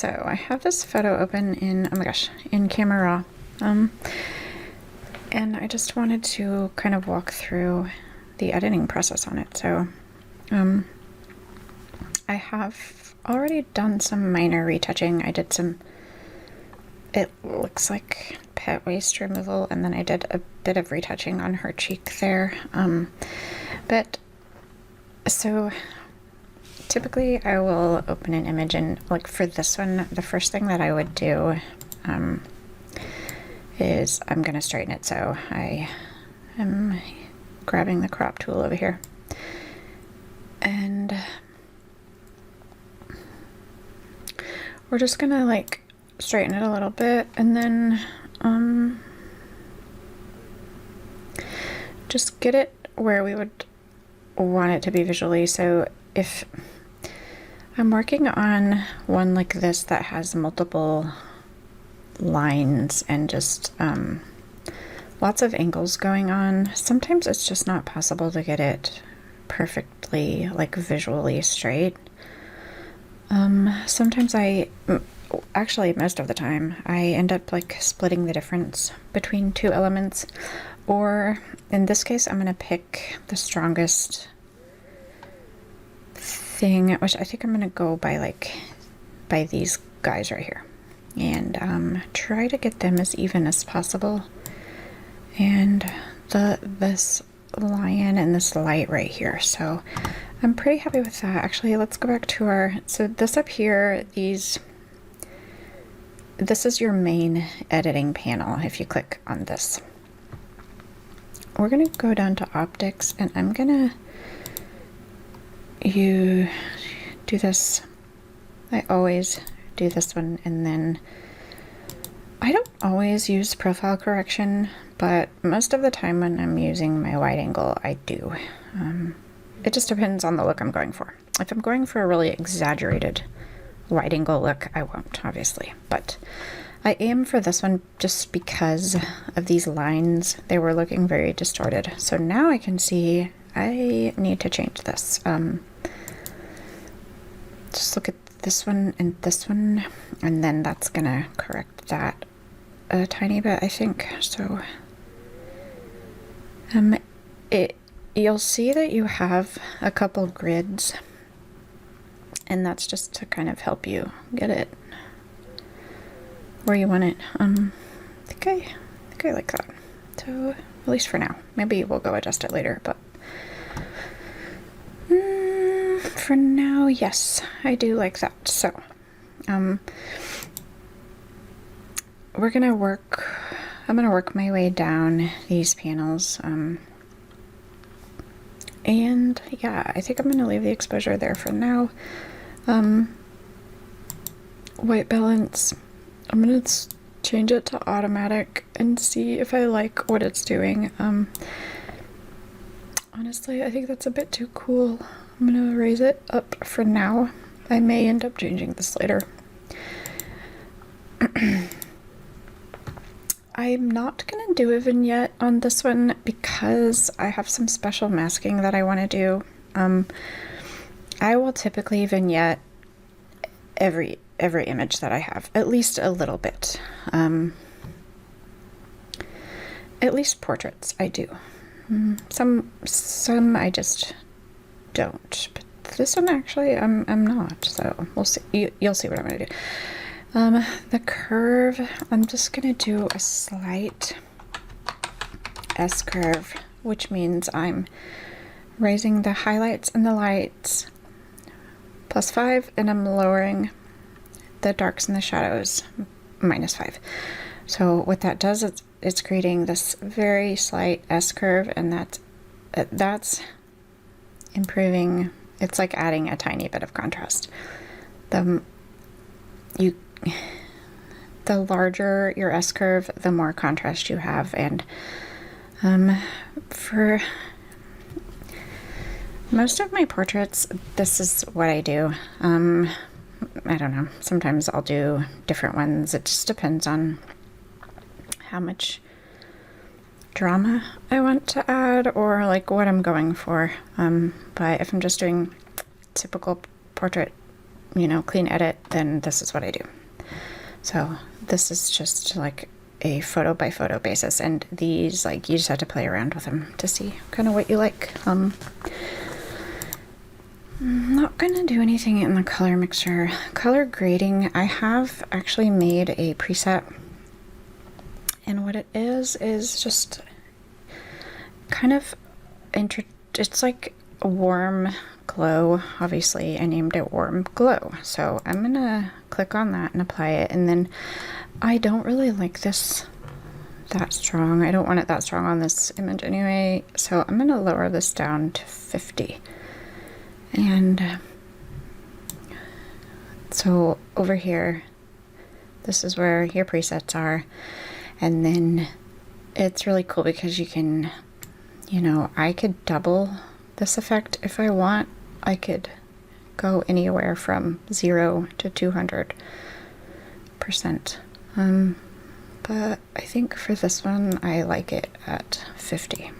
So I have this photo open in, oh my gosh, in Camera Raw. And I just wanted to kind of walk through the editing process on it. So I have already done some minor retouching. I did some, it looks like pet waste removal, and then I did a bit of retouching on her cheek there. But so typically I will open an image, and like for this one, the first thing that I would do is I'm going to straighten it. So I am grabbing the crop tool over here, and we're just going to like straighten it a little bit, and then just get it where we would want it to be visually. So if I'm working on one like this that has multiple lines and just lots of angles going on, sometimes it's just not possible to get it perfectly like visually straight. Sometimes actually most of the time I end up like splitting the difference between two elements, or in this case I'm going to pick the strongest thing, which I think I'm going to go by these guys right here, and try to get them as even as possible, and this lion and this light right here. So I'm pretty happy with that. Actually, let's go back to our, so this up here, this is your main editing panel. If you click on this, we're going to go down to optics, and I'm going to do this. I always do this one, and then I don't always use profile correction, but most of the time when I'm using my wide angle, I do. It just depends on the look I'm going for. If I'm going for a really exaggerated wide angle look, I won't, obviously, but I am for this one just because of these lines. They were looking very distorted. So now I can see I need to change this. Just look at this one, and then that's gonna correct that a tiny bit, I think. So you'll see that you have a couple grids, and that's just to kind of help you get it where you want it. I think I like that. So at least for now. Maybe we'll go adjust it later, but for now, yes, I do like that. So we're gonna work, I'm gonna work my way down these panels, and yeah, I think I'm gonna leave the exposure there for now. White balance, I'm gonna change it to automatic and see if I like what it's doing. Honestly, I think that's a bit too cool. I'm gonna raise it up for now. I may end up changing this later. I'm not gonna do a vignette on this one because I have some special masking that I want to do. I will typically vignette every image that I have, at least a little bit. At least portraits I do. Some I just don't, but this one actually I'm not. So we'll see. You'll see what I'm gonna do. The curve, I'm just gonna do a slight S curve, which means I'm raising the highlights and the lights +5, and I'm lowering the darks and the shadows -5. So what that does is it's creating this very slight S curve, and that's improving. It's like adding a tiny bit of contrast. The larger your S curve, the more contrast you have, and for most of my portraits, this is what I do. I don't know, sometimes I'll do different ones. It just depends on how much drama I want to add, or like what I'm going for. But if I'm just doing typical portrait you know, clean edit, then this is what I do. So this is just like a photo by photo basis, and these, like, you just have to play around with them to see kind of what you like. I'm not gonna do anything in the color mixer. Color grading, I have actually made a preset, and what it is just kind of it's like a warm glow. Obviously I named it warm glow, so I'm gonna click on that and apply it. And then I don't really like this that strong. I don't want it that strong on this image anyway, so I'm gonna lower this down to 50. And so over here, this is where your presets are. And then it's really cool because you can, you know, I could double this effect if I want. I could go anywhere from 0 to 200%. But I think for this one, I like it at 50.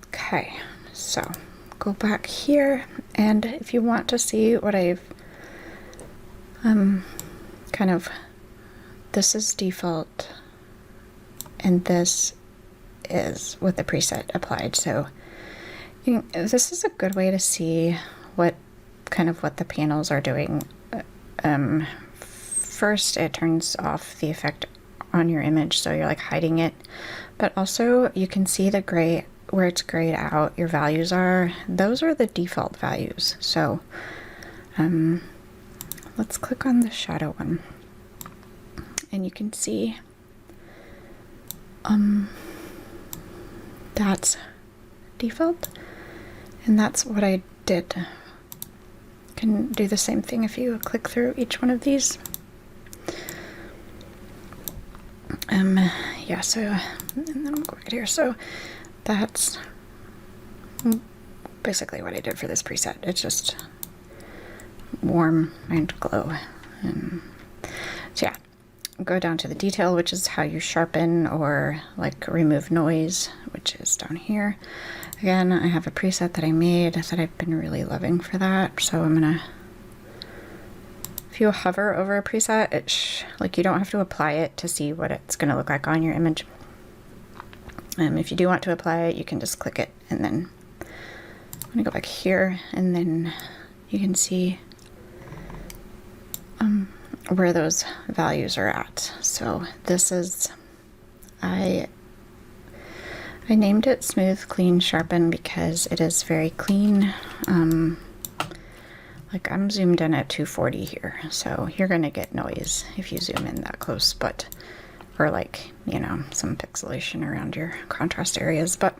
Okay, so go back here, and if you want to see what I've kind of, this is default and this is with the preset applied. So this is a good way to see what the panels are doing. First, it turns off the effect on your image, so you're like hiding it, but also you can see the gray where it's grayed out, your values are, those are the default values. So let's click on the shadow one, and you can see that's default, and that's what I did. You can do the same thing if you click through each one of these. Yeah, so, and then I'm going here. So that's basically what I did for this preset. It's just warm and glow. So yeah, go down to the detail, which is how you sharpen or like remove noise, which is down here. Again, I have a preset that I made that I've been really loving for that. So I'm gonna, if you hover over a preset, like you don't have to apply it to see what it's gonna look like on your image. If you do want to apply it, you can just click it, and then I'm gonna go back here, and then you can see where those values are at. So this is, I named it Smooth, Clean, Sharpen because it is very clean. Like I'm zoomed in at 240 here, so you're gonna get noise if you zoom in that close, but, or like, you know, some pixelation around your contrast areas, but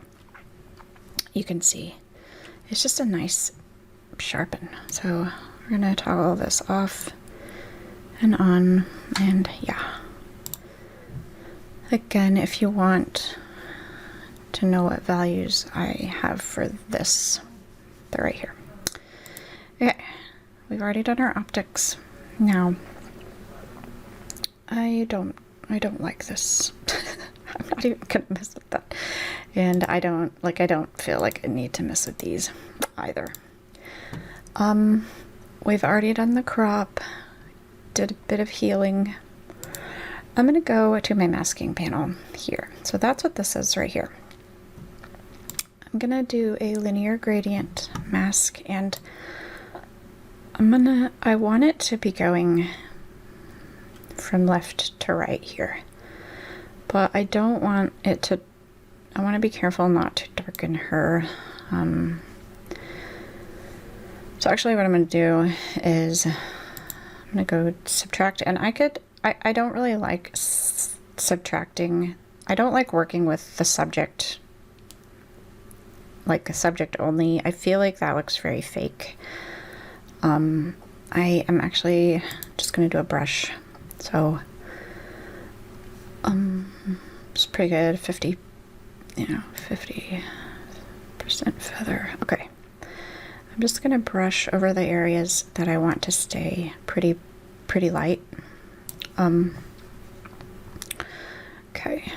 you can see it's just a nice sharpen. So we're gonna toggle this off and on, and yeah. Again, if you want to know what values I have for this, they're right here. Okay, we've already done our optics. Now, I don't like this. I'm not even gonna mess with that. And I don't feel like I need to mess with these either. We've already done the crop, did a bit of healing. I'm gonna go to my masking panel here. So that's what this is right here. I'm gonna do a linear gradient mask, and I want it to be going from left to right here, but I don't want it to, I want to be careful not to darken her. So actually what I'm going to do is I'm going to go subtract, and I don't really like subtracting. I don't like working with the subject, like a subject only. I feel like that looks very fake. I am actually just going to do a brush. So, it's pretty good. 50, 50% feather. Okay. I'm just going to brush over the areas that I want to stay pretty light. Okay.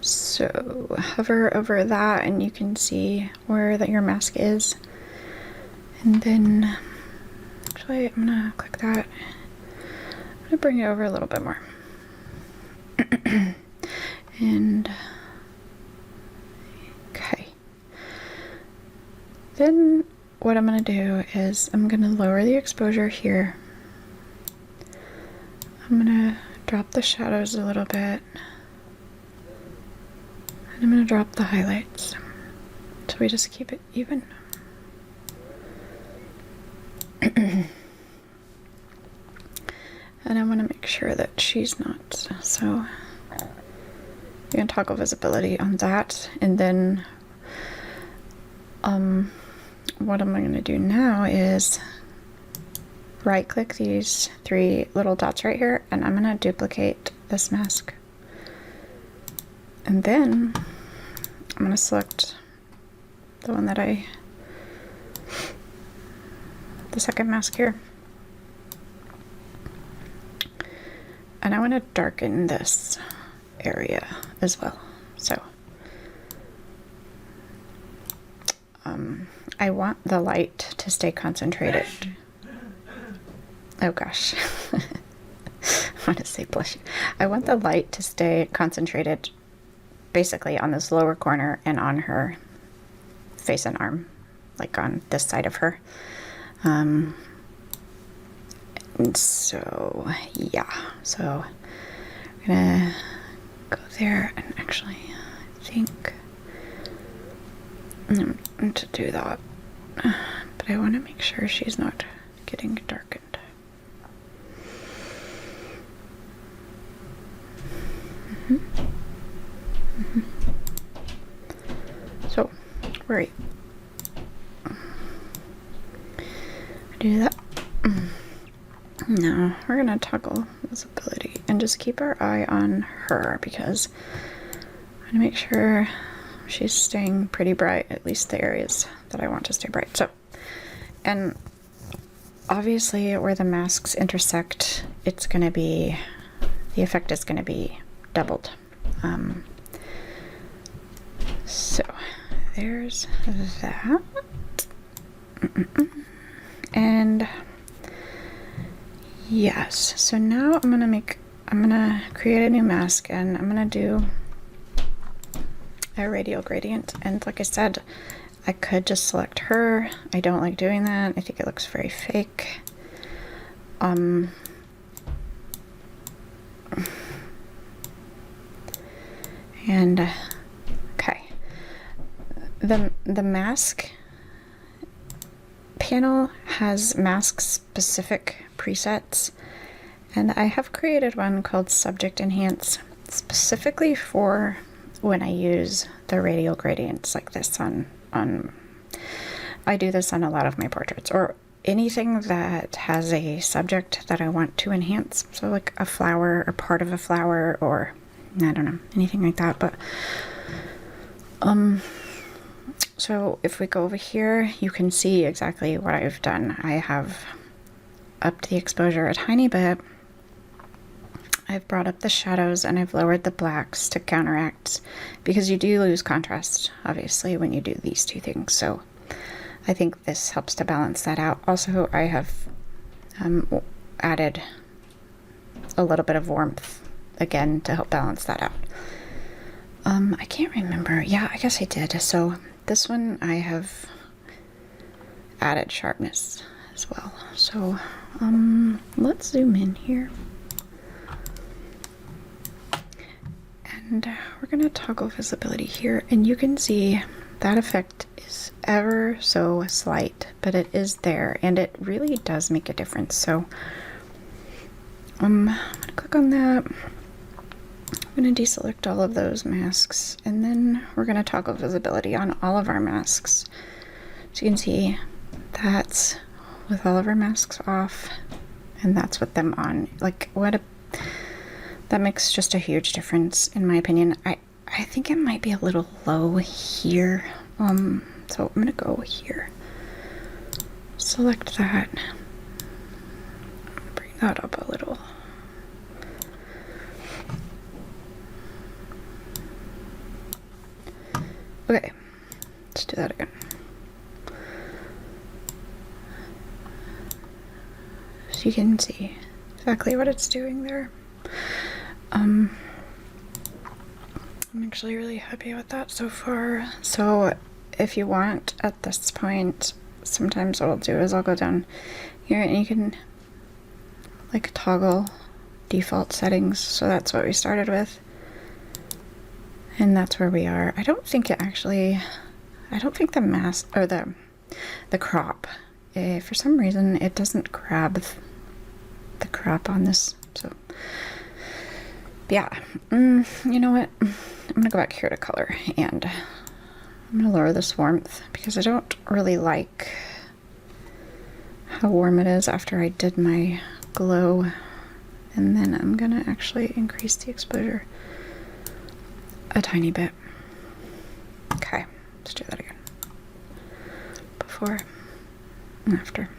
So hover over that and you can see where your mask is. And then, actually, I'm gonna click that. I'm gonna bring it over a little bit more. And, okay. Then what I'm gonna do is I'm gonna lower the exposure here. I'm gonna drop the shadows a little bit. And I'm gonna drop the highlights. So we just keep it even. And I want to make sure that she's not. So you can toggle visibility on that. And then what I'm going to do now is right click these 3 little dots right here, and I'm going to duplicate this mask. And then I'm going to select the one that the second mask here. And I want to darken this area as well. So I want the light to stay concentrated. Oh gosh. I want to say bless you. I want the light to stay concentrated basically on this lower corner and on her face and arm, like on this side of her. And so yeah, so I'm gonna go there, and actually I think I'm going to do that, but I want to make sure she's not getting darkened. So where are you? Do that. Now we're gonna toggle visibility and just keep our eye on her, because I want to make sure she's staying pretty bright, at least the areas that I want to stay bright. So, and obviously where the masks intersect, it's gonna be, the effect is gonna be doubled. So there's that. And yes, so now I'm gonna create a new mask, and I'm gonna do a radial gradient. And like I said, I could just select her. I don't like doing that. I think it looks very fake. And okay, the mask panel has mask specific presets, and I have created one called Subject Enhance specifically for when I use the radial gradients like this on I do this on a lot of my portraits, or anything that has a subject that I want to enhance. So like a flower or part of a flower, or I don't know, anything like that. But so if we go over here, you can see exactly what I've done. I have upped the exposure a tiny bit. I've brought up the shadows, and I've lowered the blacks to counteract, because you do lose contrast, obviously, when you do these two things. So I think this helps to balance that out. Also, I have added a little bit of warmth, again, to help balance that out. I can't remember. Yeah, I guess I did. So this one, I have added sharpness as well. So let's zoom in here. And we're going to toggle visibility here, and you can see that effect is ever so slight, but it is there, and it really does make a difference. So I'm going to click on that. I'm going to deselect all of those masks, and then we're going to toggle visibility on all of our masks. So you can see that's with all of our masks off, and that's with them on. Like, that makes just a huge difference, in my opinion. I think it might be a little low here. So I'm gonna go here. Select that. Bring that up a little. Okay, let's do that again. so you can see exactly what it's doing there. I'm actually really happy with that so far. So if you want, at this point, sometimes what I'll do is I'll go down here and you can like toggle default settings. So that's what we started with. And that's where we are. I don't think the mask or the crop, for some reason it doesn't grab the crop on this. So yeah, you know what? I'm gonna go back here to color and I'm gonna lower this warmth because I don't really like how warm it is after I did my glow. And then I'm gonna actually increase the exposure a tiny bit. Okay, let's do that again. Before and after.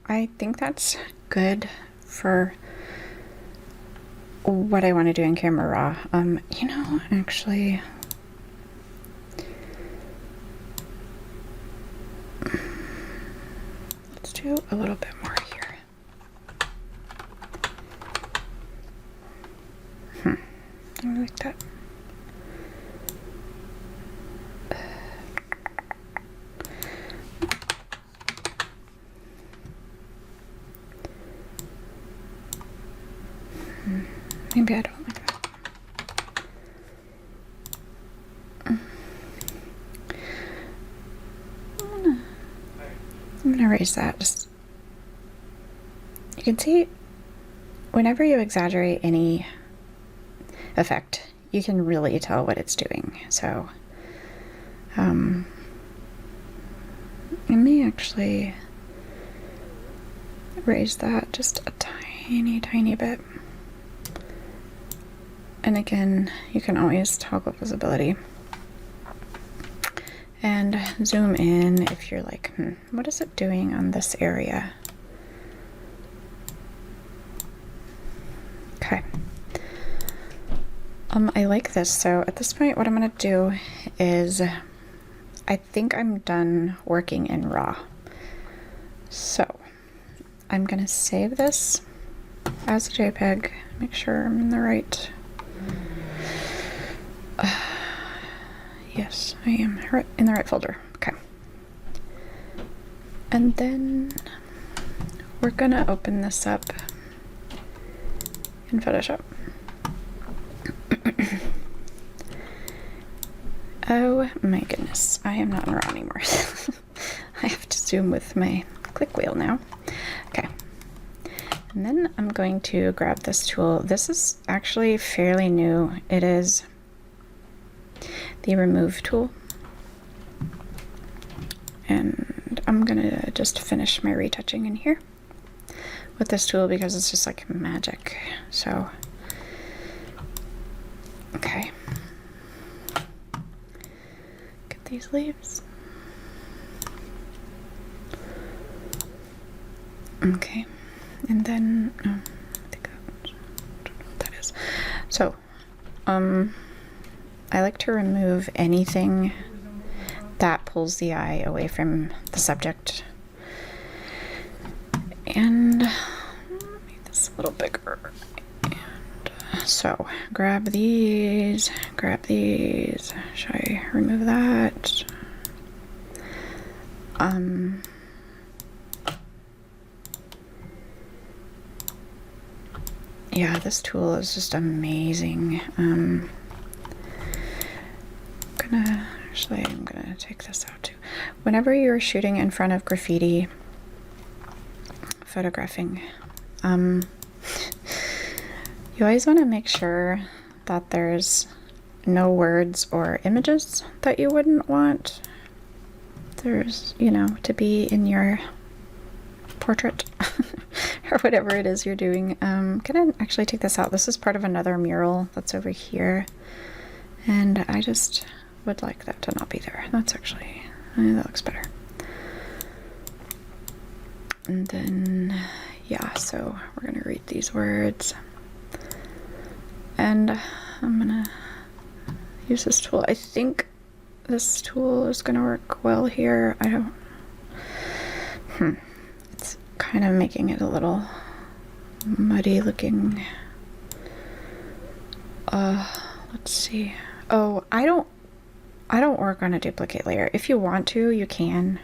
I think that's good for what I want to do in Camera Raw. You know, actually, let's do a little bit more here. I like that. Maybe I don't like that. I'm gonna erase that. Just, you can see whenever you exaggerate any effect, you can really tell what it's doing. So I may actually raise that just a tiny bit. And again, you can always toggle visibility and zoom in if you're like, what is it doing on this area? Okay. I like this. So at this point, what I'm gonna do is, I think I'm done working in RAW. So I'm gonna save this as a JPEG, make sure I'm in the right. Yes, I am in the right folder. Okay. And then we're gonna open this up in Photoshop. Oh my goodness, I am not in RAW anymore. I have to zoom with my click wheel now. Okay. And then I'm going to grab this tool. This is actually fairly new. It is the remove tool. And I'm gonna just finish my retouching in here with this tool because it's just like magic. So, okay. Get these leaves. Okay. And then, I think I don't know what that is. So, I like to remove anything that pulls the eye away from the subject. And make this a little bigger. And so, grab these. Should I remove that? Yeah, this tool is just amazing. I'm gonna take this out too. Whenever you're shooting in front of graffiti, photographing, you always want to make sure that there's no words or images that you wouldn't want. There's, you know, to be in your portrait or whatever it is you're doing. Gonna actually take this out. This is part of another mural that's over here, and I just would like that to not be there. That's actually, that looks better. And then, yeah, so we're gonna read these words, and I'm gonna use this tool. I think this tool is gonna work well here. I don't It's kind of making it a little muddy looking. Let's see. Oh, I don't work on a duplicate layer. If you want to, you can.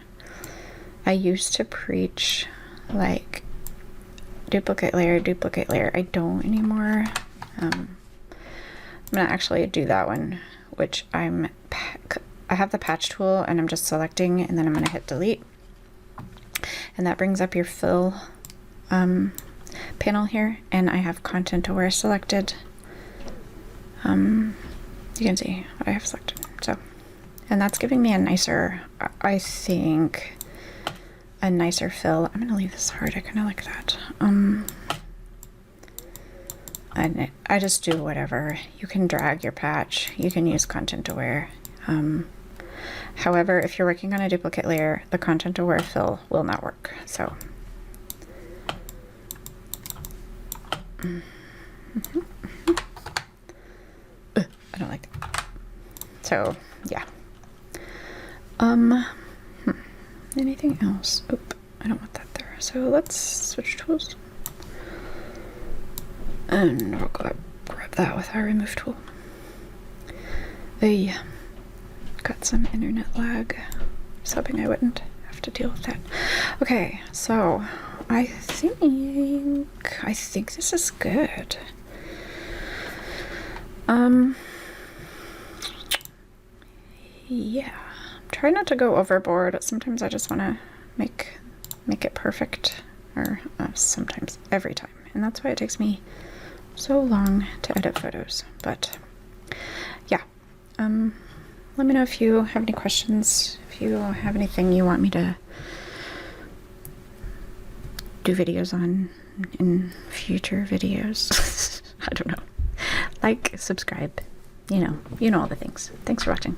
I used to preach like duplicate layer. I don't anymore. I'm gonna actually do that one, which I have the patch tool and I'm just selecting, and then I'm gonna hit delete. And that brings up your fill panel here, and I have content aware selected. You can see what I have selected. So, and that's giving me a nicer, I think, a nicer fill. I'm gonna leave this hard. I kind of like that. I just do whatever. You can drag your patch. You can use content aware. However, if you're working on a duplicate layer, the content aware fill will not work. So. I don't like that. So yeah. Anything else? Oop, I don't want that there. So let's switch tools. And we'll grab that with our remove tool. Got some internet lag. I was hoping I wouldn't have to deal with that. Okay, so I think this is good. Yeah, try not to go overboard. Sometimes I just want to make it perfect, or sometimes every time, and that's why it takes me so long to edit photos. But yeah, let me know if you have any questions, if you have anything you want me to do videos on in future videos. I don't know. Like, subscribe, you know all the things. Thanks for watching.